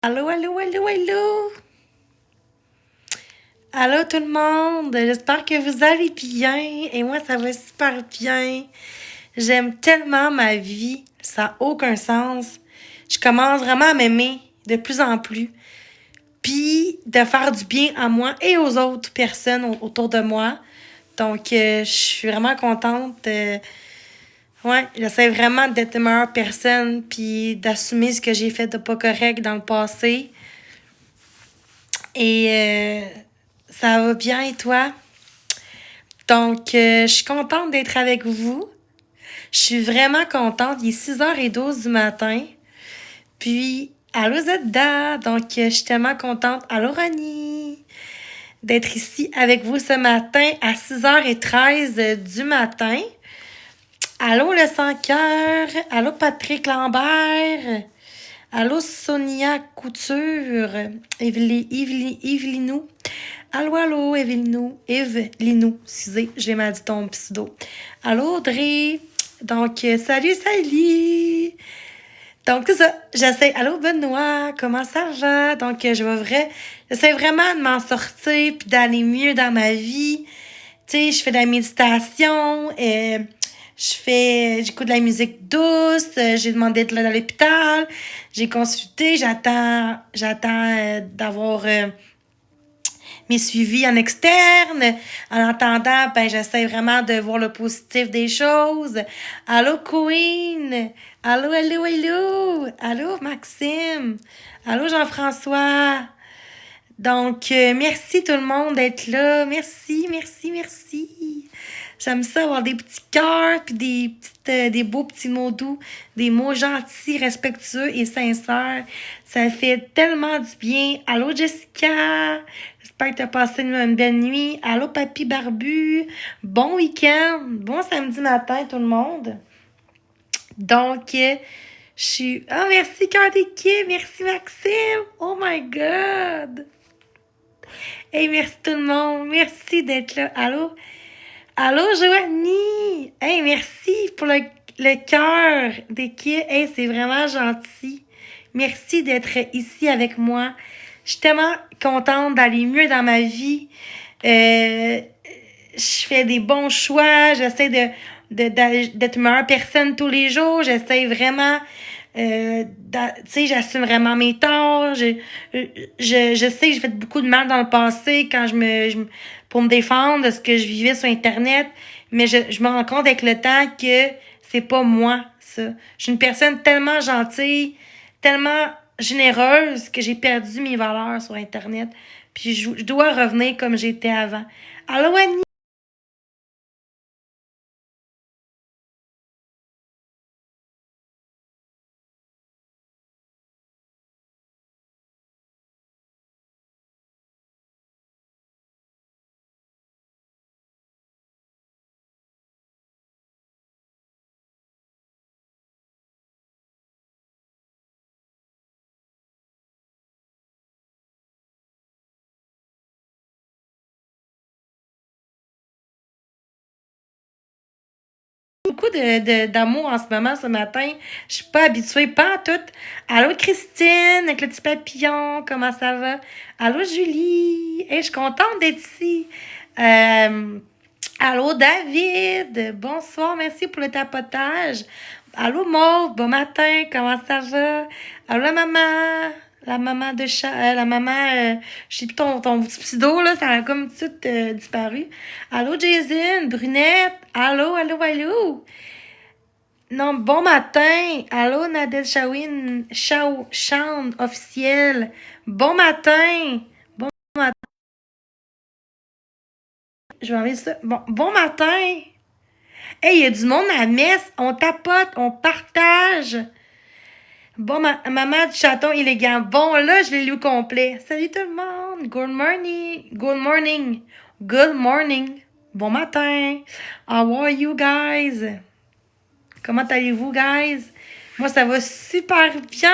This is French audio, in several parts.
Allô, allô, allô, allô! Allô tout le monde! J'espère que vous allez bien. Et moi, ça va super bien. J'aime tellement ma vie. Ça n'a aucun sens. Je commence vraiment à m'aimer de plus en plus. Puis de faire du bien à moi et aux autres personnes autour de moi. Donc, je suis vraiment contente. Ouais, j'essaie vraiment d'être une meilleure personne. Puis d'assumer ce que j'ai fait de pas correct dans le passé. Et ça va bien et toi? Donc, je suis contente d'être avec vous. Je suis vraiment contente. Il est 6h12 du matin. Puis, allô Zedda. Donc, je suis tellement contente. Allô Ronnie. D'être ici avec vous ce matin à 6h13 du matin. Allô le sans-cœur. Allô Patrick Lambert. Allô Sonia Couture. Evelynou. Allô, Evelynou, excusez, j'ai mal dit ton pseudo. Allô, Audrey. Donc, salut. Donc, c'est ça, j'essaie. Allô, Benoît, comment ça va? Donc, j'essaie vraiment de m'en sortir puis d'aller mieux dans ma vie. Tu sais, je fais de la méditation, j'écoute de la musique douce, j'ai demandé d'être là dans l'hôpital, j'ai consulté, j'attends d'avoir mes suivis en externe. En attendant, ben, j'essaie vraiment de voir le positif des choses. Allô, Queen! Allô, Maxime! Allô, Jean-François! Donc, merci tout le monde d'être là. Merci. J'aime ça avoir des petits cœurs puis des beaux petits mots doux, des mots gentils, respectueux et sincères. Ça fait tellement du bien. Allô, Jessica! J'espère que tu as passé une belle nuit. Allô, Papy Barbu! Bon week-end! Bon samedi matin, tout le monde! Donc, je suis... Oh, merci, cœur d'équipe! Merci, Maxime! Oh my God! Hey, merci tout le monde! Merci d'être là! Allô, Joanie! Hey, merci pour le cœur d'équipe. Hey, c'est vraiment gentil. Merci d'être ici avec moi. Je suis tellement contente d'aller mieux dans ma vie. Je fais des bons choix. J'essaie d'être une meilleure personne tous les jours. J'essaie vraiment... tu sais, j'assume vraiment mes torts. Je sais que j'ai fait beaucoup de mal dans le passé quand pour me défendre de ce que je vivais sur Internet. Mais je me rends compte avec le temps que c'est pas moi, ça. Je suis une personne tellement gentille, tellement généreuse que j'ai perdu mes valeurs sur Internet. Puis je dois revenir comme j'étais avant. Allô, Annie? Beaucoup d'amour en ce moment, ce matin. Je suis pas habituée, pas en tout. Allô, Christine, avec le petit papillon, comment ça va? Allô, Julie. Hey, je suis contente d'être ici. Euh, Allô, David. Bonsoir, merci pour le tapotage. Allô, Maud, bon matin, comment ça va? Allô, la maman. La maman de chat, je sais plus ton petit pseudo, là, ça a comme tout disparu. Allô, Jason, Brunette. Allô. Non, bon matin. Allô, Nadel Shawin, Shawn officiel. Bon matin. Bon matin. Je vais enlever ça. Bon matin. Hey, il y a du monde à la messe. On tapote, on partage. Bon, maman du chaton élégant. Bon, là, je l'ai lu au complet. Salut tout le monde. Good morning. Bon matin. How are you guys? Comment allez-vous, guys? Moi, ça va super bien.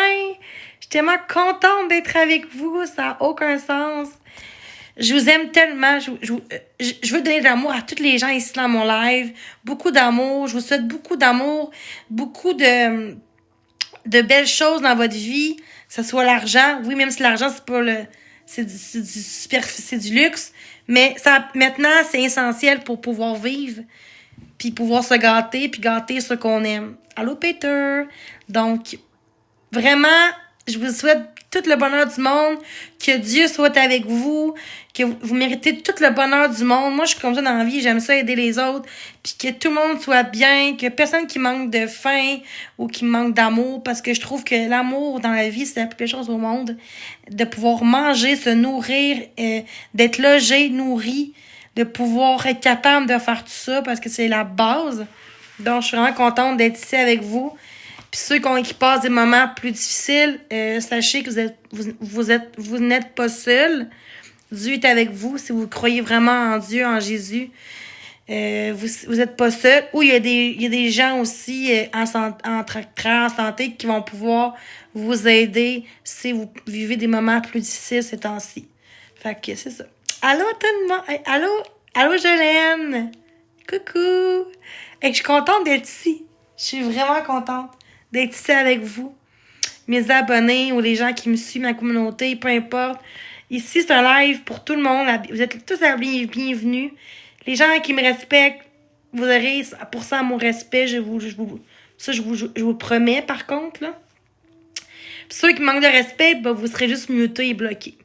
Je suis tellement contente d'être avec vous. Ça n'a aucun sens. Je vous aime tellement. Je veux donner de l'amour à tous les gens ici dans mon live. Beaucoup d'amour. Je vous souhaite beaucoup d'amour. Beaucoup de belles choses dans votre vie. ce soit l'argent. Oui, même si l'argent, c'est pas le... C'est du luxe. Mais ça, maintenant, c'est essentiel pour pouvoir vivre. Puis pouvoir se gâter, puis gâter ce qu'on aime. Allô, Peter! Donc, vraiment, je vous souhaite tout le bonheur du monde, que Dieu soit avec vous, que vous méritez tout le bonheur du monde. Moi, je suis comme ça dans la vie, j'aime ça aider les autres, puis que tout le monde soit bien, que personne qui manque de faim ou qui manque d'amour, parce que je trouve que l'amour dans la vie, c'est la plus belle chose au monde, de pouvoir manger, se nourrir, d'être logé, nourri, de pouvoir être capable de faire tout ça, parce que c'est la base. Donc, je suis vraiment contente d'être ici avec vous. Puis ceux qui passent des moments plus difficiles, sachez que vous n'êtes pas seuls. Dieu est avec vous. Si vous croyez vraiment en Dieu, en Jésus, vous n'êtes pas seuls. Ou il y a des gens aussi en santé qui vont pouvoir vous aider si vous vivez des moments plus difficiles ces temps-ci. Fait que c'est ça. Allô tout le monde! Hey, allô Jolene! Coucou! Hey, je suis contente d'être ici. Je suis vraiment contente d'être ici avec vous, mes abonnés ou les gens qui me suivent, ma communauté, peu importe. Ici, c'est un live pour tout le monde. Vous êtes tous bienvenus. Les gens qui me respectent, vous aurez 100% mon respect. Je vous promets, par contre. Là. Puis ceux qui manquent de respect, ben, vous serez juste mutés et bloqués.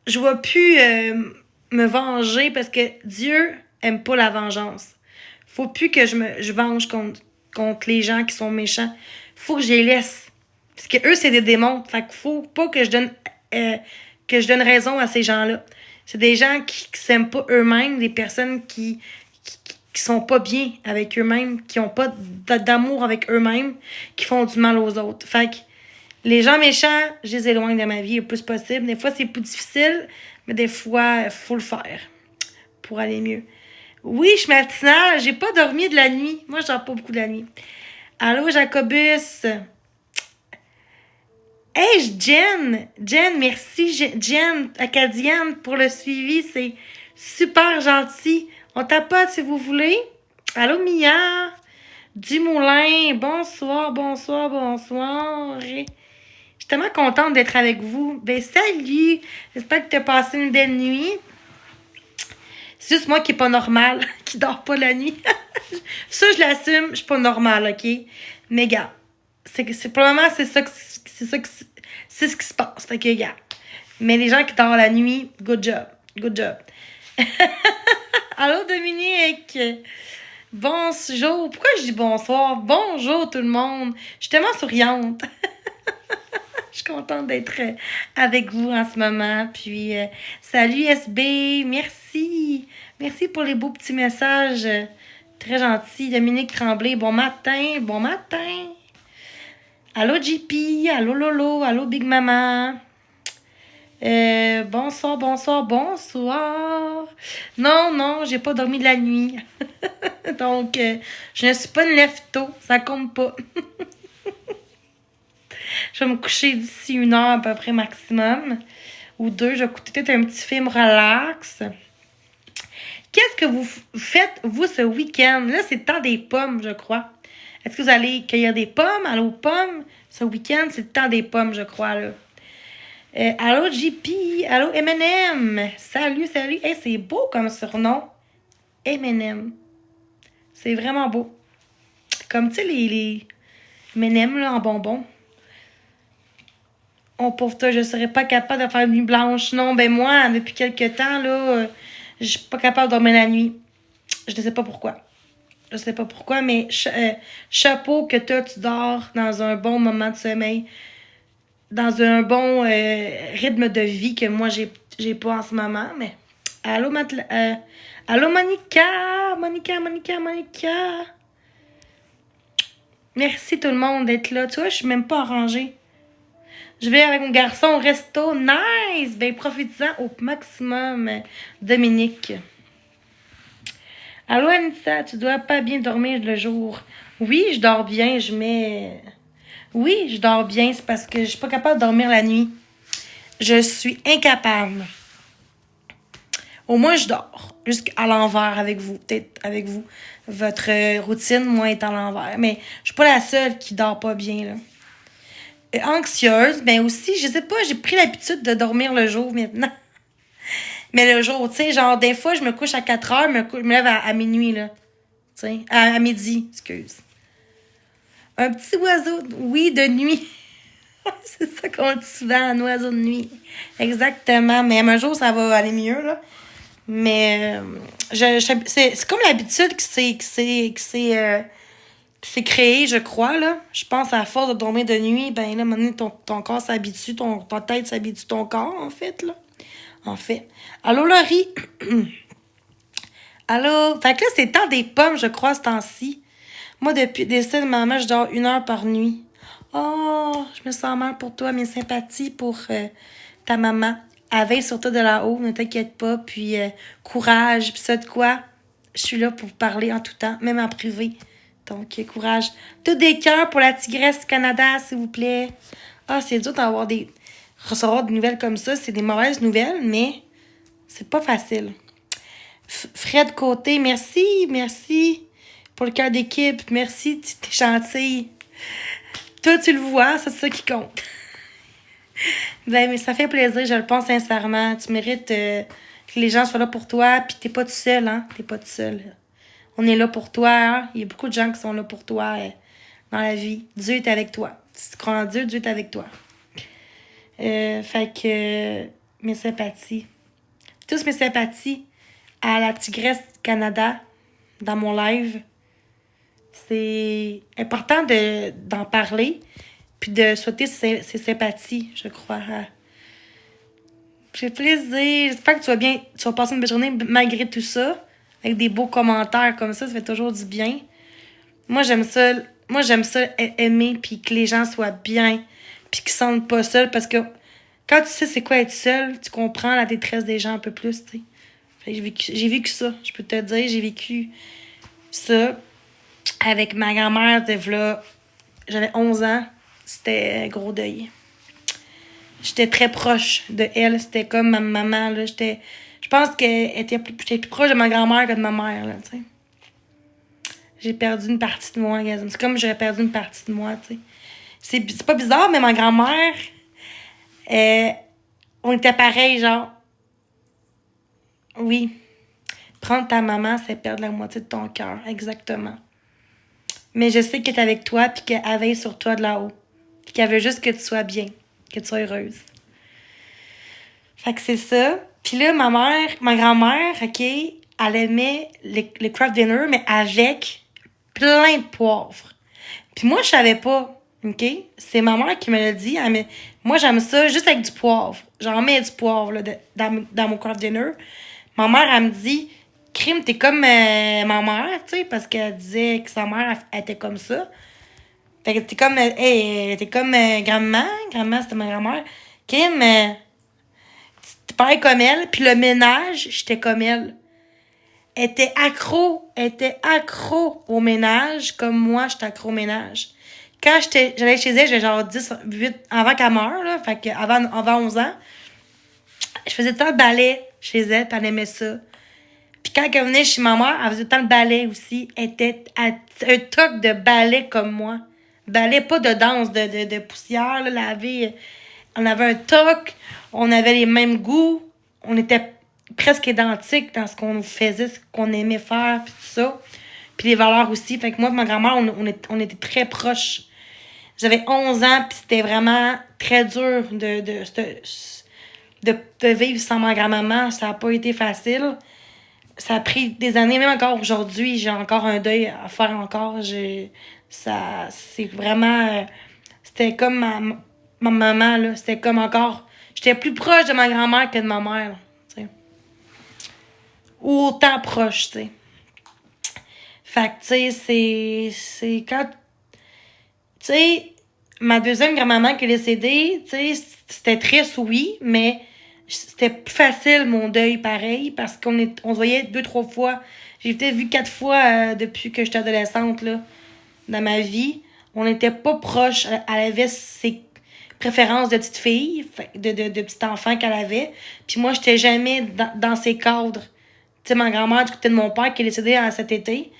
Je ne vais plus me venger parce que Dieu aime pas la vengeance. Faut plus que je venge contre les gens qui sont méchants. Faut que je les laisse. Parce que eux, c'est des démons. Fait qu'il faut pas que je donne raison à ces gens-là. C'est des gens qui s'aiment pas eux-mêmes, des personnes qui sont pas bien avec eux-mêmes, qui ont pas d'amour avec eux-mêmes, qui font du mal aux autres. Fait que les gens méchants, je les éloigne de ma vie le plus possible. Des fois, c'est plus difficile, mais des fois, il faut le faire pour aller mieux. Oui, je suis matinale. J'ai pas dormi de la nuit. Moi, je dors pas beaucoup de la nuit. Allô, Jacobus. Hey, Jen, merci, Jen Acadienne, pour le suivi. C'est super gentil. On tapote si vous voulez. Allô, Mia. Dumoulin. Bonsoir. Je suis tellement contente d'être avec vous. Ben, salut. J'espère que tu as passé une belle nuit. C'est juste moi qui est pas normal, qui dort pas la nuit. Ça, je l'assume, je suis pas normale, OK? Mais gars, probablement c'est ce qui se passe. Fait que gars. Mais les gens qui dorment la nuit, good job. Allô Dominique. Bonjour. Pourquoi je dis bonsoir? Bonjour tout le monde. Je suis tellement souriante. Je suis contente d'être avec vous en ce moment. Puis, salut SB, merci. Merci pour les beaux petits messages. Très gentil. Dominique Tremblay, bon matin. Allô JP, allô Lolo, allô Big Mama. Bonsoir. Non, j'ai pas dormi de la nuit. Donc, je ne suis pas une lève-tôt. Ça compte pas. Je vais me coucher d'ici 1 heure à peu près maximum. Ou 2. Je vais écouter peut-être un petit film relax. Qu'est-ce que vous faites, vous, ce week-end? Là, c'est le temps des pommes, je crois. Est-ce que vous allez cueillir des pommes? Allô, pommes? Ce week-end, c'est le temps des pommes, je crois, là. Allô, JP? Allô, M&M? Salut. Hey, c'est beau comme surnom. M&M. C'est vraiment beau. Comme, tu sais, les M&M, là, en bonbons. Oh, pauvre toi, je serais pas capable de faire une nuit blanche. Non, ben moi, depuis quelques temps, là, je suis pas capable de dormir la nuit. Je ne sais pas pourquoi. Mais chapeau que toi, tu dors dans un bon moment de sommeil, dans un bon rythme de vie que moi, j'ai pas en ce moment. Mais allô, allô, Monica. Merci tout le monde d'être là. Tu vois, je suis même pas arrangée. Je vais avec mon garçon au resto. Nice! Ben, profitez-en au maximum, Dominique. Allô, Anissa, tu dois pas bien dormir le jour. Oui, je dors bien, Oui, je dors bien, c'est parce que je suis pas capable de dormir la nuit. Je suis incapable. Au moins, je dors. Jusqu'à l'envers avec vous. Peut-être avec vous. Votre routine, moi, est à l'envers. Mais je suis pas la seule qui dort pas bien, là. anxieuse, mais aussi, je sais pas, j'ai pris l'habitude de dormir le jour maintenant. Mais le jour, tu sais, genre, des fois, je me couche à 4 heures, je me lève à minuit, là. Tu sais, à midi, excuse. Un petit oiseau, oui, de nuit. C'est ça qu'on dit souvent, un oiseau de nuit. Exactement. Mais un jour, ça va aller mieux, là. Mais c'est comme l'habitude qui s'est créée, je crois, là. Je pense à force de dormir de nuit, ben là, à un moment donné, ton corps s'habitue, ta tête s'habitue ton corps, en fait, là. En fait. Allô, Laurie? Allô? Fait que là, c'est le temps des pommes, je crois, ce temps-ci. Moi, depuis le décès de maman, je dors 1 heure par nuit. Oh, je me sens mal pour toi, mes sympathies pour ta maman. Elle veille sur toi de là-haut, ne t'inquiète pas. Puis courage, puis ça de quoi? Je suis là pour parler en tout temps, même en privé. Donc, courage. Tout des cœurs pour la Tigresse du Canada, s'il vous plaît. Ah, c'est dur d'avoir recevoir des nouvelles comme ça. C'est des mauvaises nouvelles, mais c'est pas facile. Fred Côté, merci pour le cœur d'équipe. Merci, t'es gentille. Toi, tu le vois, c'est ça qui compte. Ben, mais ça fait plaisir, je le pense sincèrement. Tu mérites que les gens soient là pour toi, puis t'es pas tout seul, hein. T'es pas tout seul. On est là pour toi, hein. Il y a beaucoup de gens qui sont là pour toi dans la vie. Dieu est avec toi. Si tu crois en Dieu, Dieu est avec toi. Fait que mes sympathies. Tous mes sympathies à la Tigresse du Canada dans mon live. C'est important d'en parler puis de souhaiter ses sympathies, je crois. J'ai plaisir. J'espère que tu vas passer une belle journée malgré tout ça, avec des beaux commentaires comme ça fait toujours du bien. Moi, j'aime ça aimer puis que les gens soient bien puis qu'ils se sentent pas seuls parce que quand tu sais c'est quoi être seul, tu comprends la détresse des gens un peu plus, tu sais. J'ai vécu ça, je peux te dire, j'ai vécu ça avec ma grand-mère, j'avais 11 ans, c'était un gros deuil. J'étais très proche de elle, c'était comme ma maman, là, je pense j'étais plus proche de ma grand-mère que de ma mère, là, tu sais. J'ai perdu une partie de moi, Gazem. C'est comme j'aurais perdu une partie de moi, tu sais. C'est pas bizarre, mais ma grand-mère, on était pareils, genre. Oui. Prendre ta maman, c'est perdre la moitié de ton cœur. Exactement. Mais je sais qu'elle est avec toi, puis qu'elle veille sur toi de là-haut. Puis qu'elle veut juste que tu sois bien, que tu sois heureuse. Fait que c'est ça. Puis là, ma grand-mère, OK, elle aimait les craft dinner, mais avec plein de poivre. Puis moi, je savais pas, OK? C'est ma mère qui me l'a dit. Moi, j'aime ça juste avec du poivre. J'en mets du poivre là, dans mon craft dinner. Ma mère, elle me dit, Crime, t'es comme ma mère, tu sais, parce qu'elle disait que sa mère, elle était comme ça. Fait que t'es comme, t'es comme grand-maman. Grand-maman, c'était ma grand-mère. Kim, t'es pareil comme elle. Puis le ménage, j'étais comme elle. Elle était accro au ménage, comme moi, j'étais accro au ménage. Quand j'allais chez elle, j'avais genre 8 avant qu'elle meure, là, fait que avant 11 ans, je faisais tant de ballet chez elle, puis elle aimait ça. Puis quand elle venait chez ma mère, elle faisait tant de ballet aussi. Elle était un toc de ballet comme moi. Ballet, pas de danse, de poussière, là, on avait un toc, on avait les mêmes goûts, on était presque identiques dans ce qu'on faisait, ce qu'on aimait faire, puis tout ça. Puis les valeurs aussi. Fait que moi et ma grand-mère, on était très proches. J'avais 11 ans, puis c'était vraiment très dur de vivre sans ma grand-maman. Ça n'a pas été facile. Ça a pris des années, même encore aujourd'hui, j'ai encore un deuil à faire encore. C'est vraiment... c'était comme ma maman, là. C'était comme encore... J'étais plus proche de ma grand-mère que de ma mère, là, t'sais. Ou autant proche, tu sais. Fait que, tu sais, c'est quand... Tu sais, ma deuxième grand-maman qui est décédée, tu sais, c'était triste, oui, mais c'était plus facile, mon deuil, pareil, parce qu'on se voyait 2-3 fois. J'ai peut-être vu 4 fois depuis que j'étais adolescente, là, dans ma vie. On n'était pas proches. Elle avait ses préférences de petite fille, de petit enfant qu'elle avait. Puis moi, j'étais jamais dans ses cadres. Tu sais, ma grand-mère, du côté de mon père, qui est décédé cet été,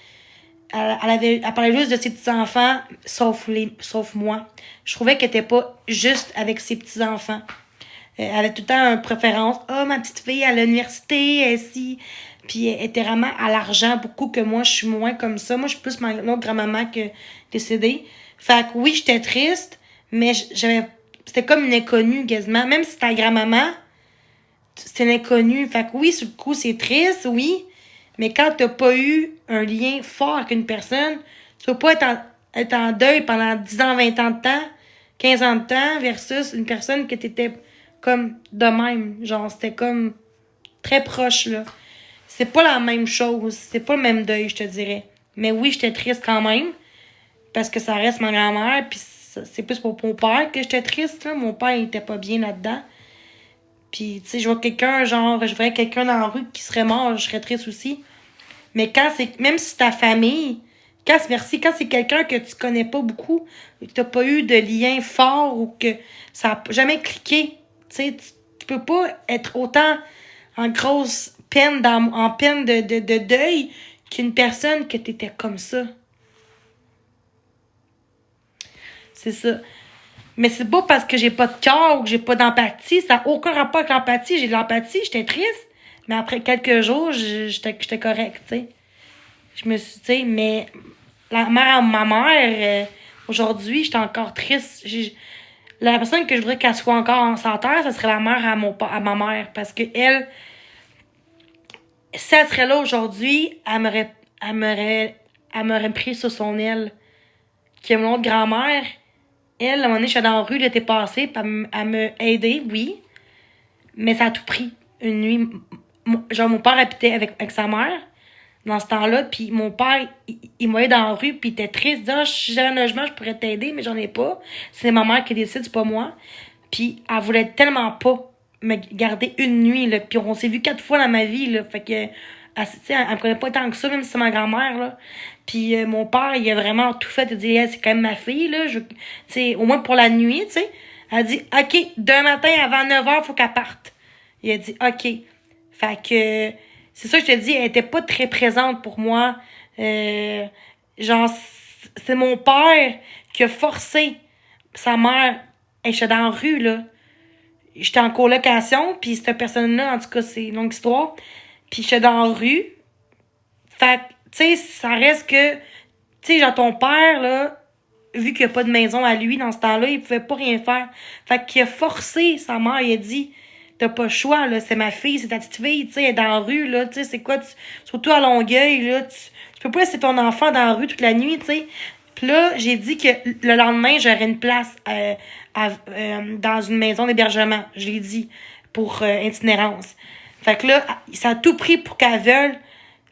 Elle parlait juste de ses petits-enfants, sauf moi. Je trouvais qu'elle était pas juste avec ses petits-enfants. Elle avait tout le temps une préférence. Ah, ma petite fille à l'université, elle si. Puis elle était vraiment à l'argent beaucoup que moi, je suis moins comme ça. Moi, je suis plus ma autre grand-maman que décédée. Fait que oui, j'étais triste, mais c'était comme une inconnue quasiment. Même si c'était ta grand-maman, c'était une inconnue. Fait que oui, sur le coup, c'est triste, oui. Mais quand t'as pas eu un lien fort avec une personne, tu peux pas être en deuil pendant 10 ans, 20 ans de temps, 15 ans de temps, versus une personne que t'étais comme de même. Genre, c'était comme très proche, là. C'est pas la même chose. C'est pas le même deuil, je te dirais. Mais oui, j'étais triste quand même. Parce que ça reste ma grand-mère. Puis c'est plus pour mon père que j'étais triste, là. Mon père, il était pas bien là-dedans. Puis, tu sais, je vois quelqu'un, genre, je verrais quelqu'un dans la rue qui serait mort, je serais triste aussi. Mais quand c'est, même si c'est ta famille, quand c'est quelqu'un que tu connais pas beaucoup, que t'as pas eu de lien fort ou que ça a jamais cliqué, tu sais, tu peux pas être autant en grosse peine, en peine de deuil qu'une personne que t'étais comme ça. C'est ça. Mais c'est pas parce que j'ai pas de cœur ou que j'ai pas d'empathie. Ça n'a aucun rapport avec l'empathie. J'ai de l'empathie, j'étais triste. Mais après quelques jours, j'étais correcte, tu sais. Je me suis, tu sais, mais la mère à ma mère, aujourd'hui, j'étais encore triste. La personne que je voudrais qu'elle soit encore en santé, ça serait la mère à ma mère. Parce que elle, si elle serait là aujourd'hui, elle m'aurait pris sur son aile. Que mon autre grand-mère, elle, à un moment donné, j'étais dans la rue l'été passé, puis elle me aidé, oui. Mais ça a tout pris. Une nuit, genre, mon père habitait avec sa mère dans ce temps-là, puis mon père, il m'a aidé dans la rue, puis il était triste. Il disait, ah, si j'ai un logement, je pourrais t'aider, mais j'en ai pas. C'est ma mère qui décide, c'est pas moi. Puis elle voulait tellement pas me garder une nuit, là. Puis on s'est vu 4 fois dans ma vie, là. Fait que, elle me connaît pas tant que ça, même si c'est ma grand-mère, là. Puis mon père, il a vraiment tout fait. Il a dit, hey, c'est quand même ma fille, là. Tu sais, au moins pour la nuit, tu sais. Elle a dit, OK, demain matin avant 9h, faut qu'elle parte. Il a dit, OK. Fait que, c'est ça que je te dis, elle était pas très présente pour moi. Genre, c'est mon père qui a forcé sa mère. Hey, j'étais dans la rue, là. J'étais en colocation, puis cette personne-là, en tout cas, c'est une longue histoire. Puis j'étais dans la rue. Fait que, tu sais, ça reste que, tu sais, genre ton père, là, vu qu'il n'y a pas de maison à lui dans ce temps-là, il pouvait pas rien faire. Fait qu'il a forcé sa mère, il a dit, t'as pas le choix, là, c'est ma fille, c'est ta petite fille, tu sais, elle est dans la rue, là, tu sais, c'est quoi, surtout à Longueuil, là, tu peux pas laisser ton enfant dans la rue toute la nuit, tu sais. Puis là, j'ai dit que le lendemain, j'aurais une place dans une maison d'hébergement, je l'ai dit, pour itinérance. Fait que là, ça a tout pris pour qu'elle veuille.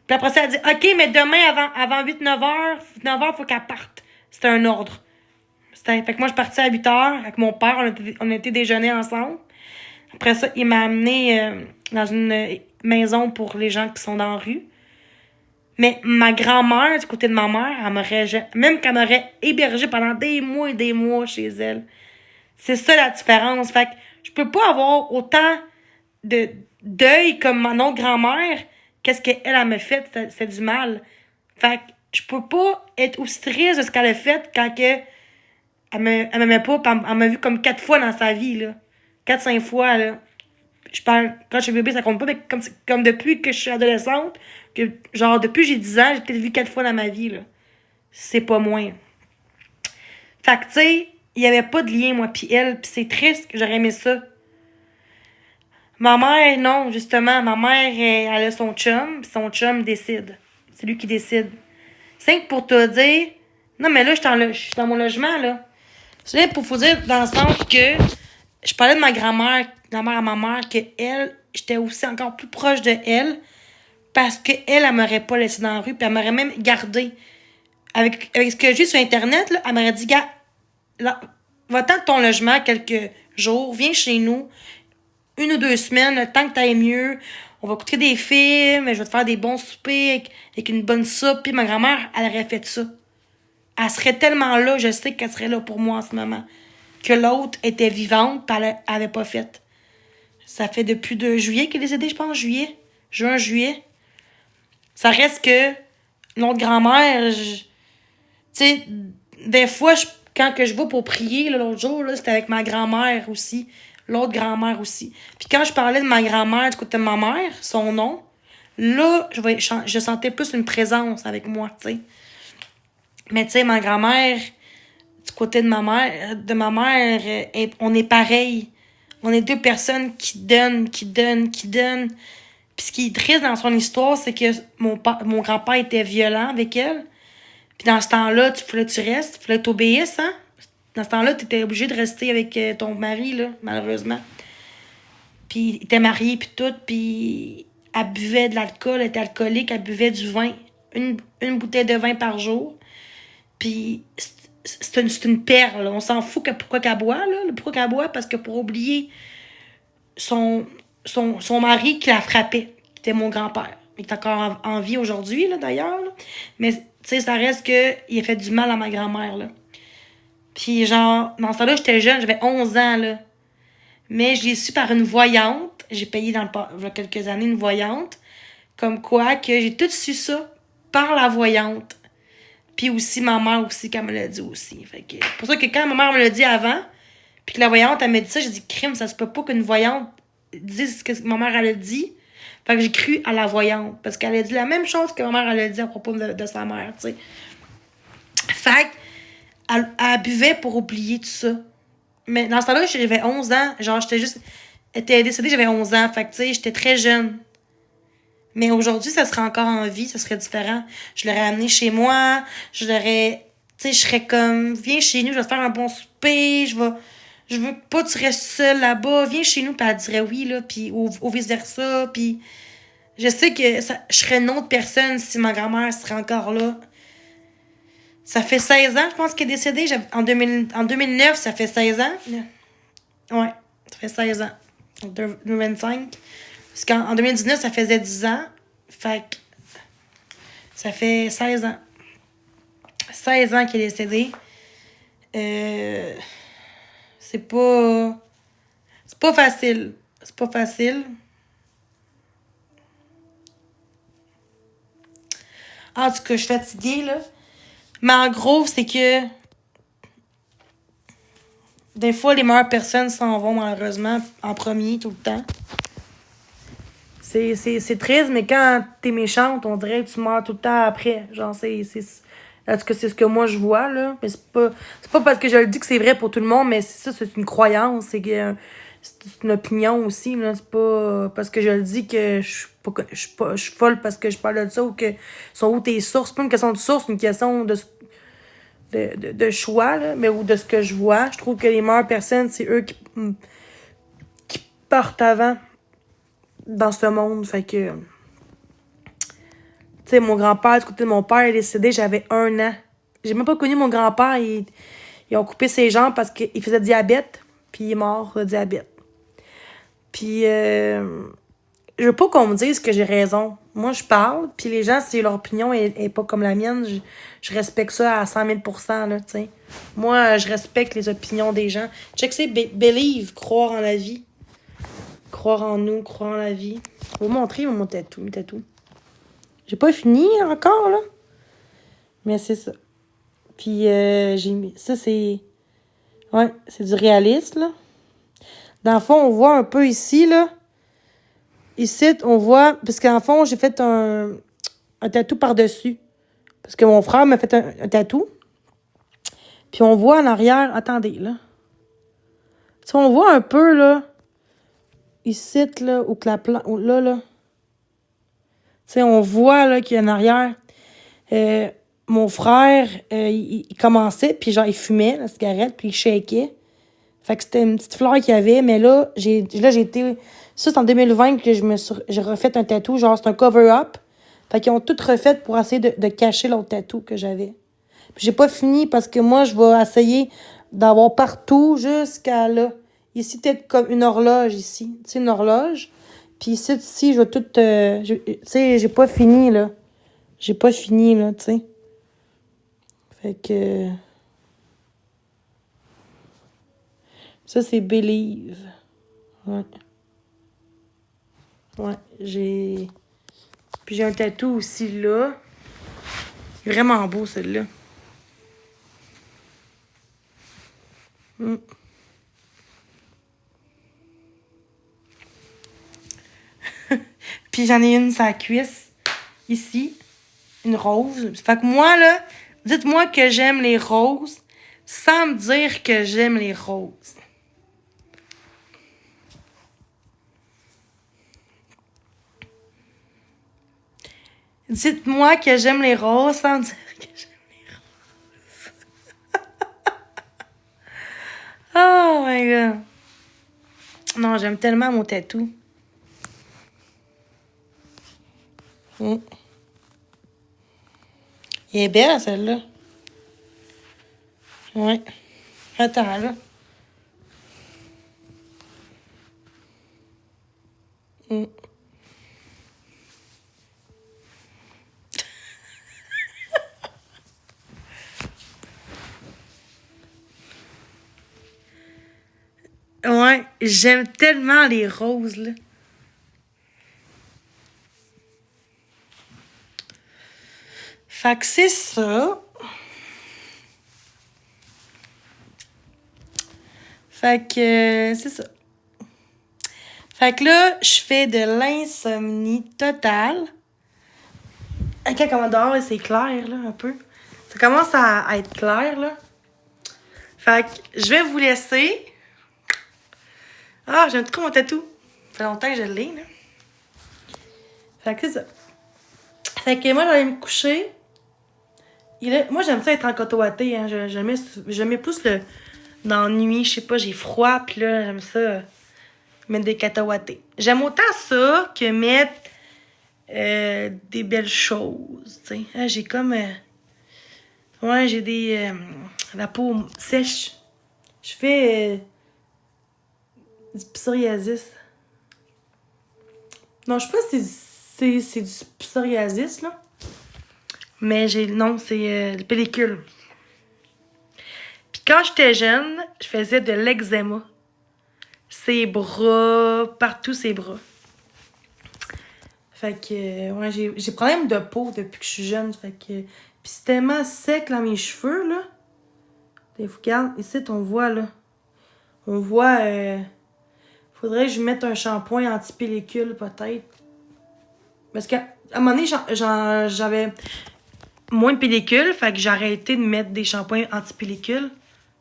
Puis après ça, elle dit, OK, mais demain, avant 9h, faut qu'elle parte. C'était un ordre. Fait que moi, je suis partie à 8h avec mon père. On était déjeuner ensemble. Après ça, il m'a amené dans une maison pour les gens qui sont dans la rue. Mais ma grand-mère, du côté de ma mère, même qu'elle m'aurait hébergée pendant des mois et des mois chez elle. C'est ça la différence. Fait que je peux pas avoir autant de deuil comme mon autre grand-mère. Qu'est-ce qu'elle, elle m'a fait? C'est du mal. Fait que je peux pas être aussi triste de ce qu'elle a fait quand que elle m'aimait pas, pis elle m'a vu comme 4 fois dans sa vie, là. 4-5 fois, là. Je parle, quand je suis bébé, ça compte pas, mais comme depuis que je suis adolescente, que, genre, depuis que j'ai 10 ans, j'ai peut-être vu 4 fois dans ma vie, là. C'est pas moins. Fait que, tu sais, il y avait pas de lien, moi pis elle, pis c'est triste, que j'aurais aimé ça. Ma mère, non, justement, ma mère, elle a son chum, pis son chum décide. C'est lui qui décide. C'est que pour te dire, non, mais là, je suis dans mon logement, là. C'est pour vous dire, dans le sens que je parlais de ma grand-mère, la mère à ma mère, que elle, j'étais aussi encore plus proche de elle, parce que elle m'aurait pas laissé dans la rue, puis elle m'aurait même gardé. Avec ce que j'ai sur Internet, là, elle m'aurait dit, gars, va-t'en de ton logement quelques jours, viens chez nous, 1 ou 2 semaines, le temps que t'ailles mieux, on va écouter des films, je vais te faire des bons soupers avec une bonne soupe, puis ma grand-mère, elle aurait fait ça. Elle serait tellement là, je sais qu'elle serait là pour moi en ce moment. Que l'autre était vivante, pis elle avait pas fait. Ça fait depuis 2 juillet qu'elle est décédée, je pense, juin, juillet. Ça reste que L'autre grand-mère, tu sais, des fois, quand que je vais pour prier, là, l'autre jour, là, c'était avec ma grand-mère aussi. L'autre grand-mère aussi. Puis quand je parlais de ma grand-mère du côté de ma mère, son nom, là, je sentais plus une présence avec moi, tu sais. Mais tu sais, ma grand-mère, du côté de ma mère, on est pareil. On est deux personnes qui donnent, qui donnent, qui donnent. Puis ce qui est triste dans son histoire, c'est que mon grand-père était violent avec elle. Puis dans ce temps-là, tu restes, il fallait que t'obéisses, hein? Dans ce temps-là, tu étais obligé de rester avec ton mari, là, malheureusement. Puis il était marié, puis tout, puis elle buvait de l'alcool, elle était alcoolique, elle buvait du vin, une bouteille de vin par jour. Puis c'est une perle, on s'en fout pourquoi qu'elle boit, là. Pourquoi qu'elle boit? Parce que pour oublier son, son mari qui la frappait, qui était mon grand-père. Il est encore en vie aujourd'hui, là, d'ailleurs. Là. Mais, tu sais, ça reste qu'il a fait du mal à ma grand-mère, là. Puis, genre, dans ce temps-là, j'étais jeune, j'avais 11 ans, là. Mais je l'ai su par une voyante. J'ai payé il y a quelques années une voyante. Comme quoi que j'ai tout su ça par la voyante. Puis aussi, ma mère aussi, quand elle me l'a dit aussi. Fait que, pour ça que quand ma mère me l'a dit avant, puis que la voyante, elle m'a dit ça, j'ai dit, crime, ça se peut pas qu'une voyante dise ce que ma mère, elle a dit. Fait que j'ai cru à la voyante. Parce qu'elle a dit la même chose que ma mère, elle a dit à propos de sa mère, tu sais. Fait elle buvait pour oublier tout ça. Mais dans ce temps-là, j'avais 11 ans. Genre, j'étais juste... Elle était décédée, j'avais 11 ans. Fait que, tu sais, j'étais très jeune. Mais aujourd'hui, ça serait encore en vie, ça serait différent. Je l'aurais amené chez moi, je l'aurais... Tu sais, je serais comme, viens chez nous, je vais te faire un bon souper, je veux pas que tu restes seule là-bas, viens chez nous, puis elle dirait oui, là, puis ou vice-versa, puis je sais que je serais une autre personne si ma grand-mère serait encore là. Ça fait 16 ans, je pense qu'elle est décédée, en 2009, ça fait 16 ans. Ouais, ça fait 16 ans. En 2025. Parce qu'en 2019, ça faisait 10 ans. Fait que ça fait 16 ans. 16 ans qu'il est décédé. C'est pas... C'est pas facile. C'est pas facile. En tout cas, je suis fatiguée, là. Mais en gros, c'est que... Des fois, les meilleures personnes s'en vont, malheureusement, en premier, tout le temps. C'est triste, mais quand t'es méchante, on dirait que tu meurs tout le temps après. Genre, en tout cas, c'est ce que moi je vois, là. Mais c'est pas parce que je le dis que c'est vrai pour tout le monde, mais c'est une croyance. C'est une opinion aussi, là. C'est pas parce que je le dis que je suis folle parce que je parle de ça ou que sont où tes sources. C'est pas une question de source, c'est une question de choix, là, mais ou de ce que je vois. Je trouve que les meilleures personnes, c'est eux qui partent avant dans ce monde. Fait que, tu sais, mon grand-père, du côté de mon père, est décédé, j'avais 1 an. J'ai même pas connu mon grand-père. Ils ont coupé ses jambes parce qu'il faisait diabète, puis il est mort de diabète. Puis, je veux pas qu'on me dise que j'ai raison. Moi, je parle, puis les gens, si leur opinion est pas comme la mienne, je respecte ça à 100 000 %, là, tu sais. Moi, je respecte les opinions des gens. Check, c'est believe, croire en la vie. Croire en nous, croire en la vie. Je vais vous montrer mon tatou. J'ai pas fini encore, là. Mais c'est ça. Puis, j'ai mis... Ça, c'est... Ouais, c'est du réalisme, là. Dans le fond, on voit un peu ici, là. Ici, on voit... Parce qu'en fond, j'ai fait un tatou par-dessus. Parce que mon frère m'a fait un tatou. Puis on voit en arrière... Attendez, là. Tu sais, on voit un peu, là... Ici, là, où que la plante... Là, là. Tu sais, on voit, là, qu'il y a en arrière... mon frère, il commençait, puis genre, il fumait la cigarette, puis il shakeait. Fait que c'était une petite fleur qu'il y avait, mais là, j'ai été... Ça, c'est en 2020 que j'ai refait un tatou, genre, c'est un cover-up. Fait qu'ils ont tout refait pour essayer de cacher l'autre tatou que j'avais. Puis j'ai pas fini parce que moi, je vais essayer d'avoir partout jusqu'à là. Ici, peut-être comme une horloge, ici. Tu sais, une horloge. Puis ici, je vais tout... tu sais, j'ai pas fini, là. J'ai pas fini, là, tu sais. Fait que... Ça, c'est Believe. Ouais. Ouais, j'ai... Puis j'ai un tatou aussi, là. Vraiment beau, celui-là. Puis j'en ai une sur la cuisse, ici. Une rose. Fait que moi, là, dites-moi que j'aime les roses sans me dire que j'aime les roses. Dites-moi que j'aime les roses sans me dire que j'aime les roses. Oh my god. Non, j'aime tellement mon tatou. Elle est belle, celle-là. Ouais. Attends, là. Ouais, j'aime tellement les roses, là. Fait que c'est ça. Fait que c'est ça. Fait que là, je fais de l'insomnie totale. Quand on dehors, c'est clair, là, un peu. Ça commence à être clair, là. Fait que je vais vous laisser. Ah, j'aime trop mon tatou. Ça fait longtemps que je l'ai, là. Fait que c'est ça. Fait que moi, j'allais me coucher. Moi, j'aime ça être en coton watté, hein. Je mets plus dans la nuit, je sais pas, j'ai froid, puis là, j'aime ça, mettre des coton wattés. J'aime autant ça que mettre des belles choses, tu sais. Ah, j'ai comme... ouais, j'ai des... la peau sèche. Je fais du psoriasis. Non, je sais pas si c'est du psoriasis, là. Mais non, c'est des pellicules. Puis quand j'étais jeune, je faisais de l'eczéma. Ses bras, partout ses bras. Fait que, ouais, j'ai problème de peau depuis que je suis jeune. Fait que, puis c'est tellement sec dans mes cheveux, là. Regarde, ici, on voit, là. On voit, faudrait que je mette un shampoing anti-pellicule, peut-être. Parce qu'à un moment donné, j'avais moins de pellicules, fait que j'ai arrêté de mettre des shampoings anti-pellicule.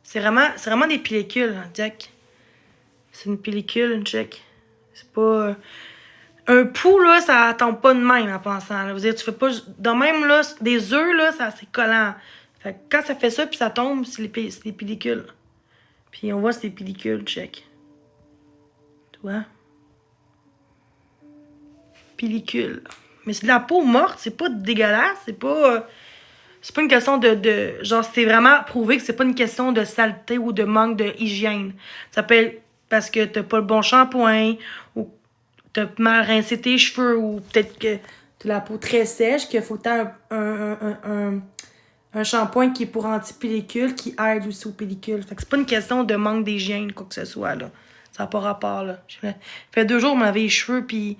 C'est vraiment des pellicules, hein, Jack. C'est une pellicule, une check. C'est pas... un pouls, là, ça tombe pas de même en pensant. Là. Vous dire, tu fais pas... De même, là, des œufs, là, c'est collant. Fait que quand ça fait ça, puis ça tombe, c'est des pellicules. Puis on voit, c'est des pellicules, check. Tu vois? Pellicule. Mais c'est de la peau morte, c'est pas dégueulasse, c'est pas une question de genre, c'est vraiment prouvé que c'est pas une question de saleté ou de manque de hygiène. Ça peut être parce que t'as pas le bon shampoing, ou t'as mal rincé tes cheveux, ou peut-être que t'as la peau très sèche, qu'il faut un shampoing qui est pour anti-pellicule, qui aide aussi aux pellicules. Fait que c'est pas une question de manque d'hygiène, quoi que ce soit, là. Ça n'a pas rapport, là. Ça fait 2 jours, je m'avais les cheveux, puis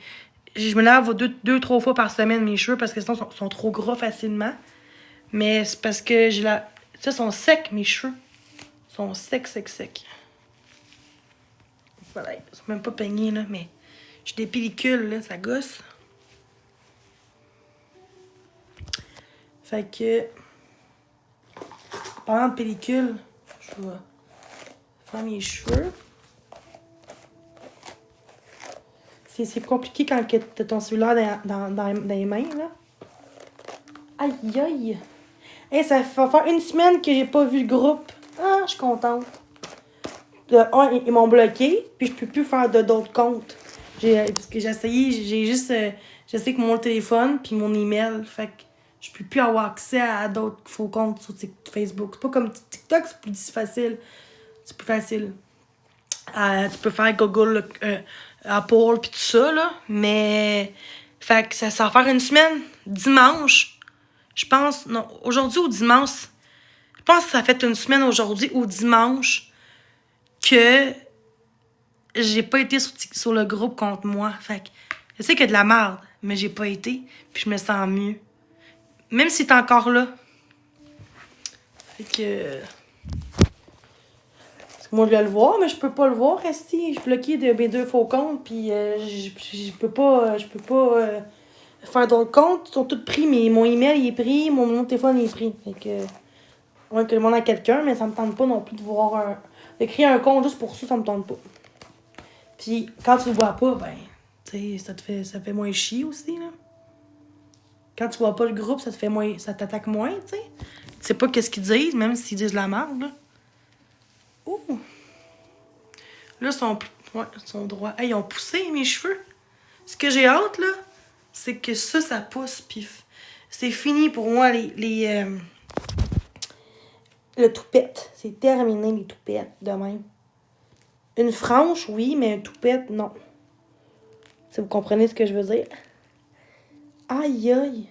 je me lave 2-3 fois par semaine mes cheveux, parce que sinon, ils sont trop gras facilement. Mais c'est parce que ça, ils sont secs, mes cheveux. Ils sont secs. Voilà, ils sont même pas peignés, là, mais j'ai des pellicules, là, ça gosse. Fait que, parlant de pellicule, je vais faire mes cheveux. C'est compliqué quand t'as ton cellulaire dans les mains, là. Aïe, aïe! Hey, ça va faire 1 semaine que j'ai pas vu le groupe. Ah, je suis contente. Ils m'ont bloqué, puis je peux plus faire d'autres comptes. Parce que j'ai essayé, j'essaie que mon téléphone, puis mon email. Fait que je peux plus avoir accès à d'autres faux comptes sur Facebook. C'est pas comme TikTok, c'est plus facile. C'est plus facile. Tu peux faire Google, Apple, puis tout ça, là. Mais, fait que ça va faire 1 semaine. Dimanche, je pense, non, aujourd'hui ou dimanche, je pense que ça fait 1 semaine aujourd'hui ou dimanche que j'ai pas été sur le groupe contre moi. Fait que je sais qu'il y a de la merde, mais j'ai pas été, puis je me sens mieux. Même s'il est encore là. Fait que... Moi, je voulais le voir, mais je peux pas le voir, resti. Je suis bloquée de mes 2 faux comptes, puis je peux pas faire d'autres comptes. Ils sont tous pris, mais mon email, il est pris, mon numéro de téléphone, il est pris. Fait que... On va que demander à quelqu'un, mais ça me tente pas non plus de voir d'écrire un compte juste pour ça me tente pas. Puis, quand tu le vois pas, ben, tu sais, ça fait moins chier aussi, là. Quand tu vois pas le groupe, ça t'attaque moins, tu sais. Tu sais pas qu'est-ce qu'ils disent, même s'ils disent la merde, là. Ouh! Là, ils sont droits. Hey, ils ont poussé mes cheveux. Ce que j'ai hâte, là, c'est que ça pousse, pif. C'est fini pour moi, le toupette. C'est terminé, les toupettes, de même. Une frange, oui, mais une toupette, non. Si vous comprenez ce que je veux dire. Aïe, aïe.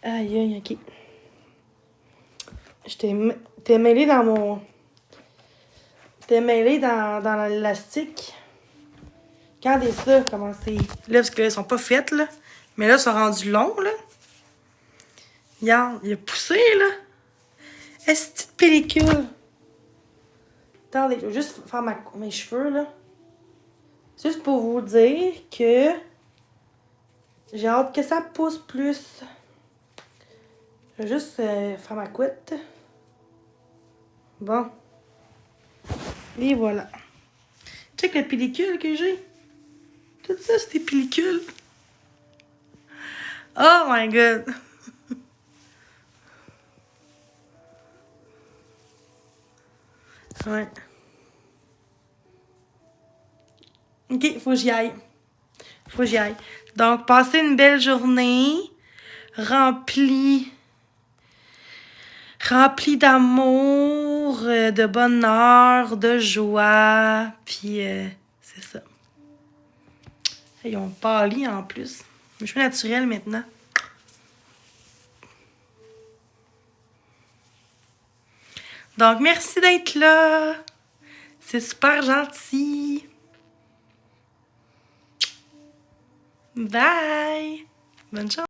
Aïe, aïe, ok. T'es mêlé dans mon... T'es mêlé dans l'élastique. Regardez ça, comment c'est... Là, parce qu'ils sont pas faites, là. Mais là, ils sont rendus longs, là. Regarde, il a poussé, là. Est-ce que petite pellicule? Attendez, je vais juste faire mes cheveux, là. Juste pour vous dire que... J'ai hâte que ça pousse plus. Je vais juste faire ma couette. Bon. Et voilà. Check la pellicule que j'ai. Tout ça, c'est des pellicules. Oh my god. Ouais. Ok, faut que j'y aille. Donc, passez une belle journée. Remplie d'amour, de bonheur, de joie. Puis, c'est ça. Ils ont pâli en plus. Je suis naturelle maintenant. Donc, merci d'être là. C'est super gentil. Bye. Bonne chance.